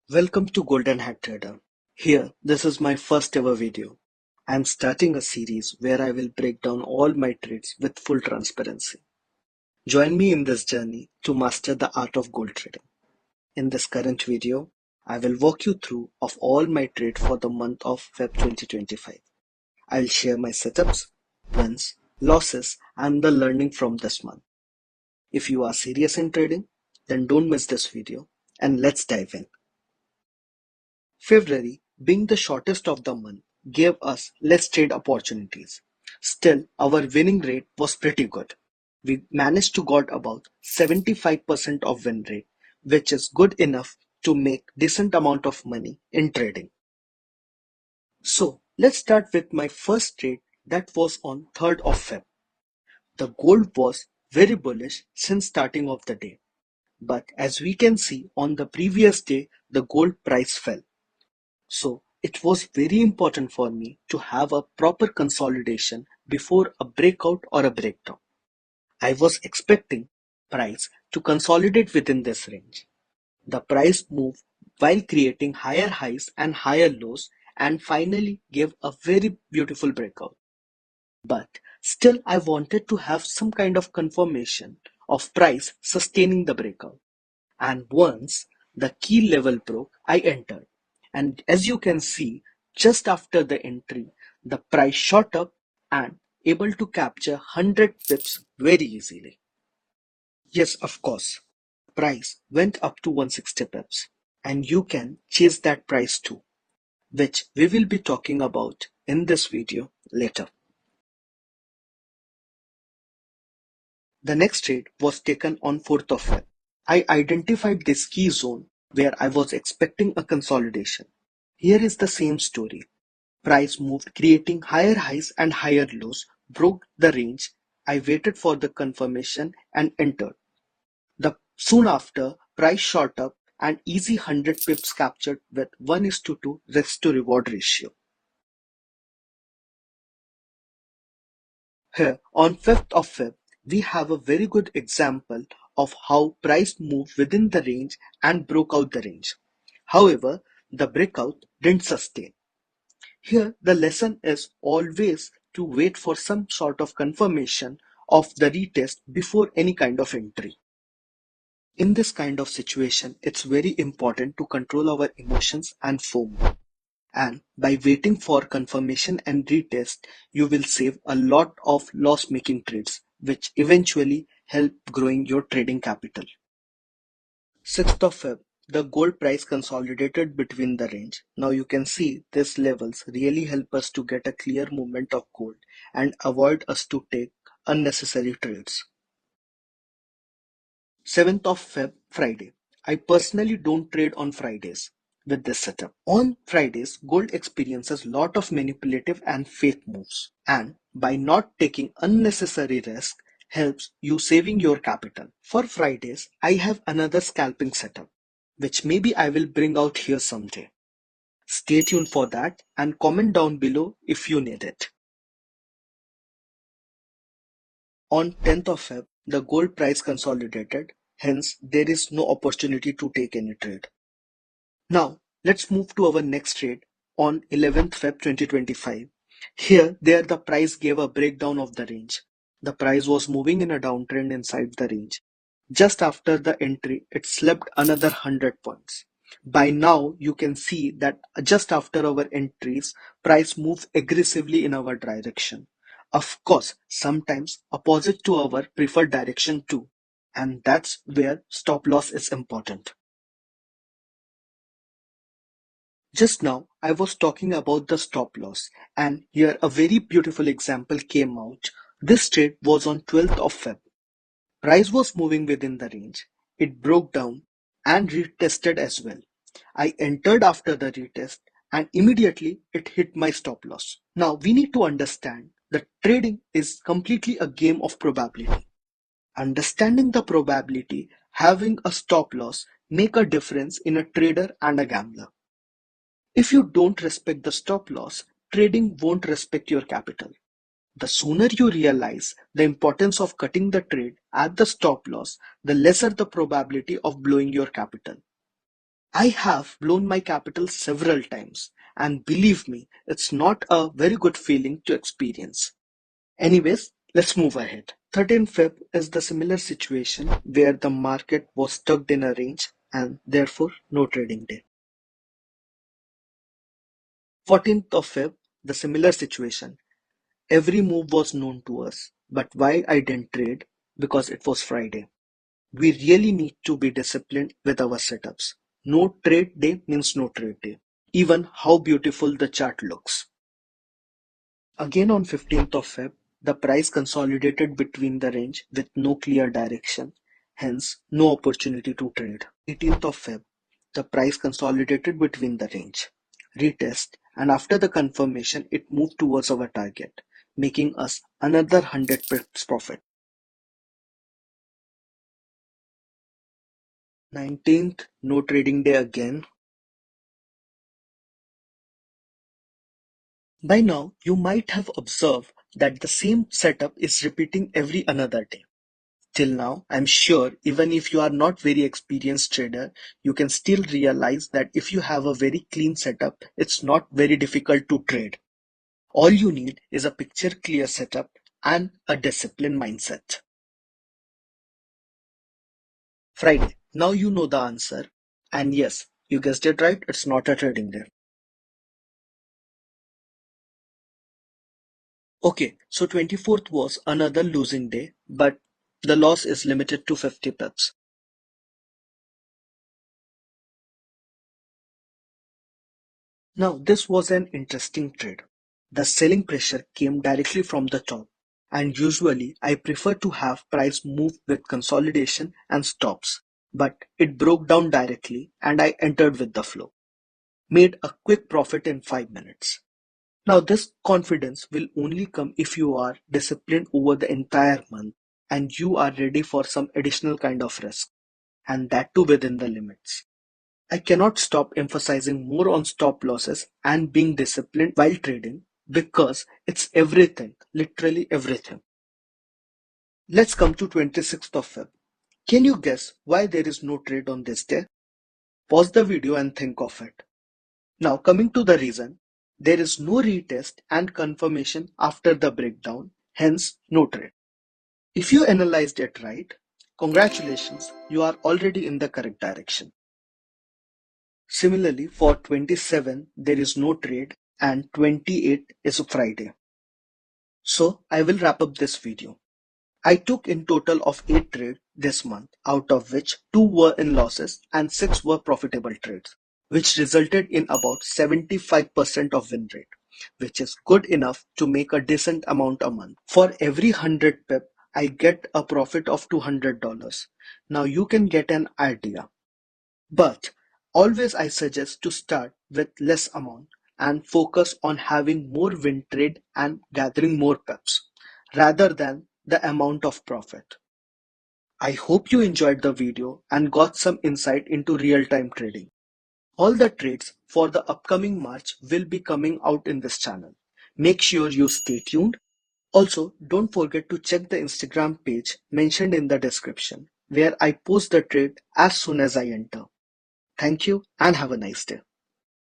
Welcome to Golden Hat Trader. Here, this is my first ever video. I am starting a series where I will break down all my trades with full transparency. Join me in this journey to master the art of gold trading. In this current video, I will walk you through of all my trade for the month of Feb 2025. I will share my setups, wins, losses, and the learning from this month. If you are serious in trading, then don't miss this video and let's dive in. February, being the shortest of the month, gave us less trade opportunities. Still, our winning rate was pretty good. We managed to got about 75% of win rate, which is good enough to make decent amount of money in trading. So, let's start with my first trade that was on 3rd of Feb. The gold was very bullish since starting of the day. But as we can see on the previous day, the gold price fell. So it was very important for me to have a proper consolidation before a breakout or a breakdown. I was expecting price to consolidate within this range. The price moved while creating higher highs and higher lows and finally gave a very beautiful breakout. But still I wanted to have some kind of confirmation of price sustaining the breakout. And once the key level broke, I entered. And as you can see, just after the entry, the price shot up and able to capture 100 pips very easily. Yes, of course, price went up to 160 pips and you can chase that price too, which we will be talking about in this video later. The next trade was taken on 4th of Feb. I identified this key zone where I was expecting a consolidation. Here is the same story. Price moved creating higher highs and higher lows, broke the range. I waited for the confirmation and entered. Soon after, price shot up and easy 100 pips captured with 1:2 risk to reward ratio. Here on 5th of Feb, we have a very good example of how price moved within the range and broke out the range. However, the breakout didn't sustain. Here, the lesson is always to wait for some sort of confirmation of the retest before any kind of entry. In this kind of situation, it's very important to control our emotions and FOMO. And by waiting for confirmation and retest, you will save a lot of loss-making trades, which eventually help growing your trading capital. 6th of Feb, the gold price consolidated between the range. Now you can see these levels really help us to get a clear movement of gold and avoid us to take unnecessary trades. 7th of Feb, Friday. I personally don't trade on Fridays with this setup. On Fridays, gold experiences lot of manipulative and fake moves. And by not taking unnecessary risk, helps you saving your capital. For Fridays, I have another scalping setup, which maybe I will bring out here someday. Stay tuned for that and comment down below if you need it. On 10th of Feb, the gold price consolidated, hence there is no opportunity to take any trade. Now, let's move to our next trade on 11th Feb 2025. There the price gave a breakdown of the range. The price was moving in a downtrend inside the range. Just after the entry, it slipped another 100 points. By now, you can see that just after our entries, price moves aggressively in our direction. Of course, sometimes opposite to our preferred direction too. And that's where stop loss is important. Just now, I was talking about the stop loss, and here a very beautiful example came out. This trade was on 12th of Feb. Price was moving within the range. It broke down and retested as well. I entered after the retest and immediately it hit my stop loss. Now we need to understand that trading is completely a game of probability. Understanding the probability, having a stop loss make a difference in a trader and a gambler. If you don't respect the stop loss, trading won't respect your capital. The sooner you realize the importance of cutting the trade at the stop loss, the lesser the probability of blowing your capital. I have blown my capital several times, and believe me, it's not a very good feeling to experience. Anyways, let's move ahead. 13th Feb is the similar situation where the market was stuck in a range and therefore no trading day. 14th of Feb, the similar situation. Every move was known to us, but why I didn't trade? Because it was Friday. We really need to be disciplined with our setups. No trade day means no trade day. Even how beautiful the chart looks. Again on 15th of Feb, the price consolidated between the range with no clear direction, hence no opportunity to trade. 18th of Feb, the price consolidated between the range, retest, and after the confirmation, it moved towards our target, making us another 100 pips profit. 19th, no trading day again. By now, you might have observed that the same setup is repeating every another day. Till now, I'm sure even if you are not very experienced trader, you can still realize that if you have a very clean setup, it's not very difficult to trade. All you need is a picture clear setup and a disciplined mindset. Friday. Now you know the answer. And yes, you guessed it right, it's not a trading day. Okay, so 24th was another losing day, but the loss is limited to 50 pips. Now, this was an interesting trade. The selling pressure came directly from the top, and usually I prefer to have price move with consolidation and stops, but it broke down directly and I entered with the flow. Made a quick profit in 5 minutes. Now, this confidence will only come if you are disciplined over the entire month and you are ready for some additional kind of risk, and that too within the limits. I cannot stop emphasizing more on stop losses and being disciplined while trading because it's everything, literally everything. Let's come to 26th of Feb. Can you guess why there is no trade on this day? Pause the video and think of it. Now coming to the reason, there is no retest and confirmation after the breakdown, hence no trade. If you analyzed it right, congratulations, you are already in the correct direction. Similarly, for 27, there is no trade and 28 is a Friday. So I will wrap up this video. I took in total of 8 trades this month, out of which 2 were in losses and 6 were profitable trades, which resulted in about 75% of win rate, which is good enough to make a decent amount a month. For every 100 pip, I get a profit of $200. Now you can get an idea. But always I suggest to start with less amount and focus on having more win trade and gathering more pips rather than the amount of profit. I hope you enjoyed the video and got some insight into real-time trading. All the trades for the upcoming March will be coming out in this channel. Make sure you stay tuned. Also, don't forget to check the Instagram page mentioned in the description where I post the trade as soon as I enter. Thank you and have a nice day.